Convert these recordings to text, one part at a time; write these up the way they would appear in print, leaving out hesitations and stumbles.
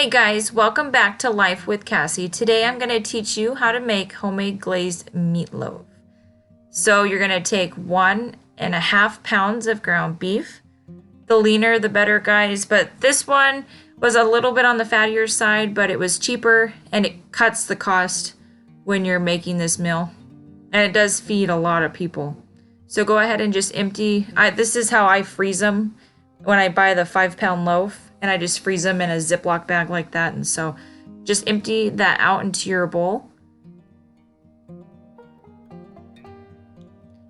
Hey guys, welcome back to Life with Cassie. Today I'm going to teach you how to make homemade glazed meatloaf. So you're going to take 1.5 pounds of ground beef. The leaner the better, guys, but this one was a little bit on the fattier side, but it was cheaper and it cuts the cost when you're making this meal. And it does feed a lot of people. So go ahead and just empty. This is how I freeze them when I buy the 5-pound loaf. And I just freeze them in a Ziploc bag like that. And so just empty that out into your bowl.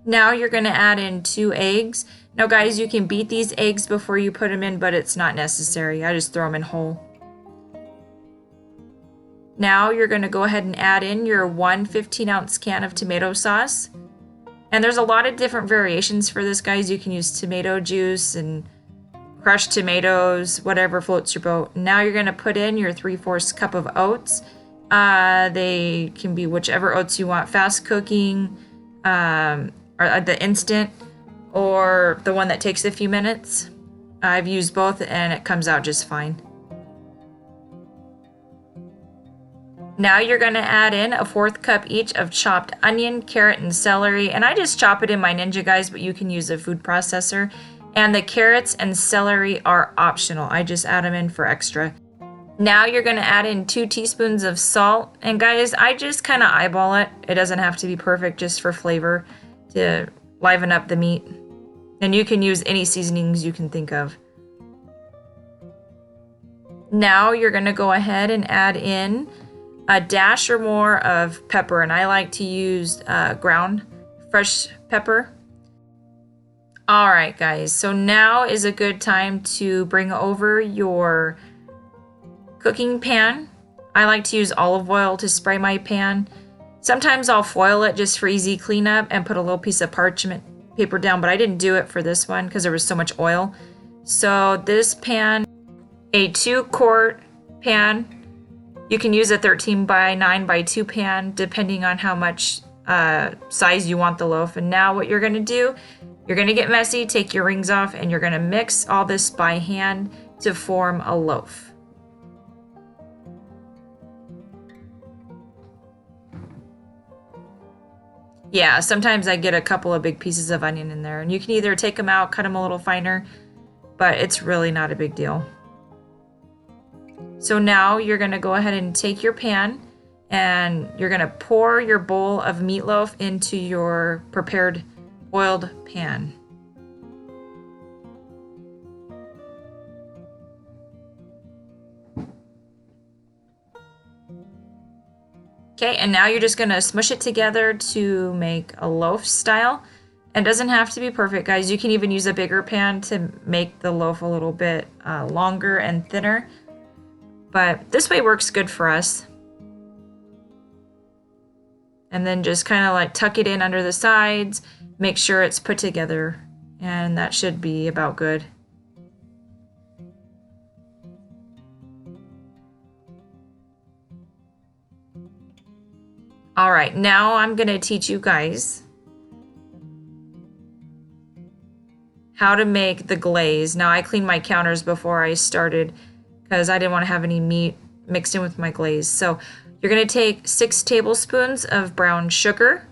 Now you're going to add in 2 eggs. Now guys, you can beat these eggs before you put them in, but it's not necessary. I just throw them in whole. Now you're going to go ahead and add in your 1 15-ounce can of tomato sauce. And there's a lot of different variations for this, guys. You can use tomato juice and crushed tomatoes, whatever floats your boat. Now you're going to put in your 3/4 cup of oats. They can be whichever oats you want, fast cooking, or the instant, or the one that takes a few minutes. I've used both and it comes out just fine. Now you're going to add in a 1/4 cup each of chopped onion, carrot, and celery. And I just chop it in my Ninja, guys, but you can use a food processor. And the carrots and celery are optional. I just add them in for extra. Now you're going to add in 2 teaspoons of salt. And guys, I just kind of eyeball it. It doesn't have to be perfect, just for flavor to liven up the meat. And you can use any seasonings you can think of. Now you're going to go ahead and add in a dash or more of pepper. And I like to use ground fresh pepper. All right, guys, so now is a good time to bring over your cooking pan. I like to use olive oil to spray my pan. Sometimes I'll foil it just for easy cleanup and put a little piece of parchment paper down, but I didn't do it for this one because there was so much oil. So this pan, a 2-quart pan. You can use a 13 by 9 by 2 pan depending on how much size you want the loaf. And now what you're going to do, you're going to get messy, take your rings off, and you're going to mix all this by hand to form a loaf. Yeah, sometimes I get a couple of big pieces of onion in there, and you can either take them out, cut them a little finer, but it's really not a big deal. So now you're going to go ahead and take your pan, and you're going to pour your bowl of meatloaf into your prepared oiled pan. Okay, and now you're just going to smush it together to make a loaf style. And it doesn't have to be perfect, guys. You can even use a bigger pan to make the loaf a little bit longer and thinner. But this way works good for us. And then just kind of like tuck it in under the sides. Make sure it's put together, and that should be about good. All right, now I'm going to teach you guys how to make the glaze. Now I cleaned my counters before I started because I didn't want to have any meat mixed in with my glaze. So you're going to take 6 tablespoons of brown sugar.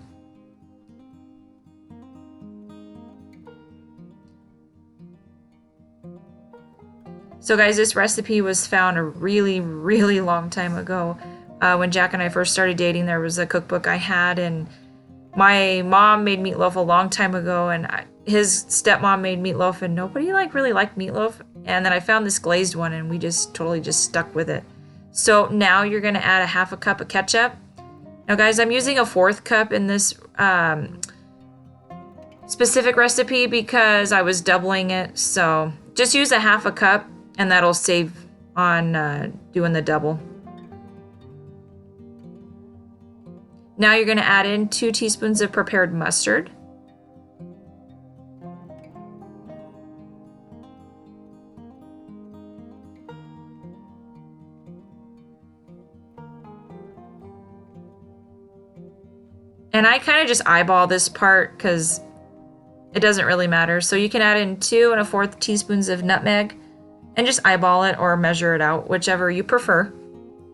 So guys, this recipe was found a really, really long time ago. When Jack and I first started dating, there was a cookbook I had, and my mom made meatloaf a long time ago, and his stepmom made meatloaf, and nobody really liked meatloaf. And then I found this glazed one, and we just totally stuck with it. So now you're going to add a 1/2 cup of ketchup. Now guys, I'm using a 1/4 cup in this specific recipe because I was doubling it. So just use a 1/2 cup. And that'll save on doing the double. Now you're going to add in 2 teaspoons of prepared mustard. And I kind of just eyeball this part because it doesn't really matter. So you can add in 2 1/4 teaspoons of nutmeg. and just eyeball it or measure it out, whichever you prefer.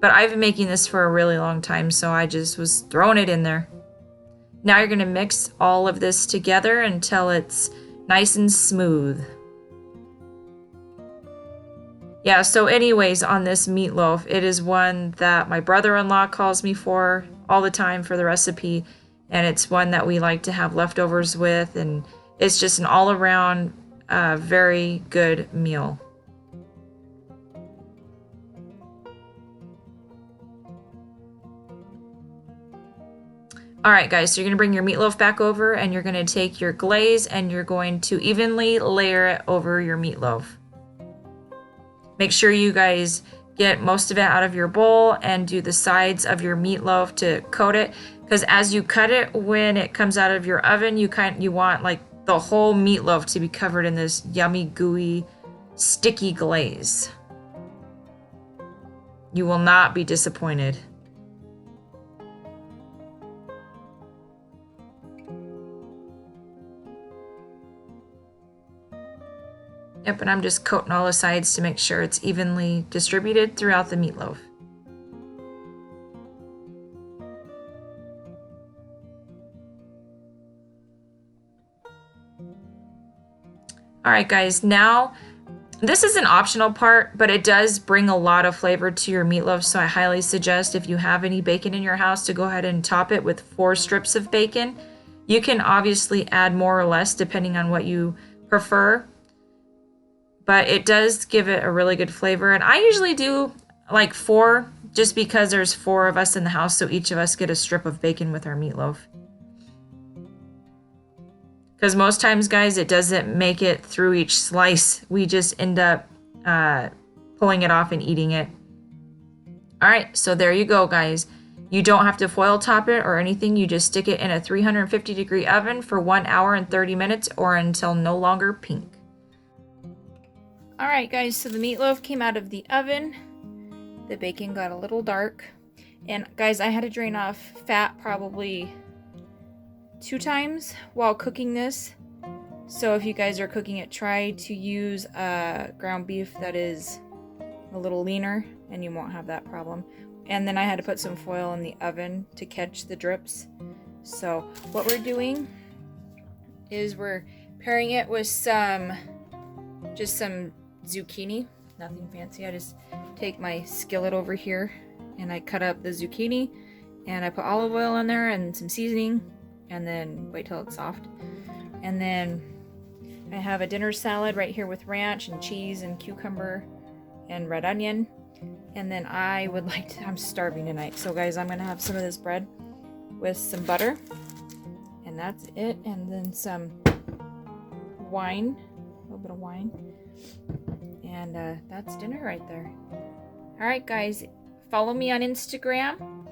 But I've been making this for a really long time, so I just was throwing it in there. Now you're going to mix all of this together until it's nice and smooth. Yeah, so anyways, on this meatloaf, it is one that my brother-in-law calls me for all the time for the recipe, and it's one that we like to have leftovers with, and it's just an all-around very good meal. Alright guys, so you're going to bring your meatloaf back over, and you're going to take your glaze and you're going to evenly layer it over your meatloaf. Make sure you guys get most of it out of your bowl and do the sides of your meatloaf to coat it, because as you cut it when it comes out of your oven, you want like the whole meatloaf to be covered in this yummy, gooey, sticky glaze. You will not be disappointed. Yep, and I'm just coating all the sides to make sure it's evenly distributed throughout the meatloaf. Alright guys, now this is an optional part, but it does bring a lot of flavor to your meatloaf, so I highly suggest if you have any bacon in your house to go ahead and top it with 4 strips of bacon. You can obviously add more or less depending on what you prefer, but it does give it a really good flavor. And I usually do like 4 just because there's 4 of us in the house, so each of us get a strip of bacon with our meatloaf. Because most times, guys, it doesn't make it through each slice. We just end up pulling it off and eating it. All right, so there you go, guys. You don't have to foil top it or anything. You just stick it in a 350-degree oven for 1 hour and 30 minutes or until no longer pink. All right, guys, so the meatloaf came out of the oven. The bacon got a little dark. And guys, I had to drain off fat probably 2 times while cooking this. So if you guys are cooking it, try to use ground beef that is a little leaner and you won't have that problem. And then I had to put some foil in the oven to catch the drips. So what we're doing is we're pairing it with just some zucchini, nothing fancy. I just take my skillet over here and I cut up the zucchini and I put olive oil in there and some seasoning and then wait till it's soft. And then I have a dinner salad right here with ranch and cheese and cucumber and red onion. And then I would like to, I'm starving tonight. So guys, I'm gonna have some of this bread with some butter and that's it. And then some wine, a little bit of wine. And that's dinner right there. All right, guys, follow me on Instagram.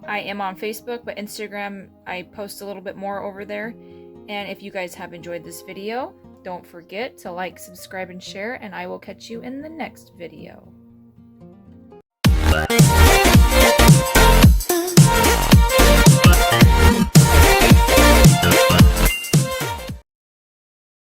I am on Facebook, but Instagram, I post a little bit more over there. And if you guys have enjoyed this video, don't forget to like, subscribe, and share, and I will catch you in the next video. Bye.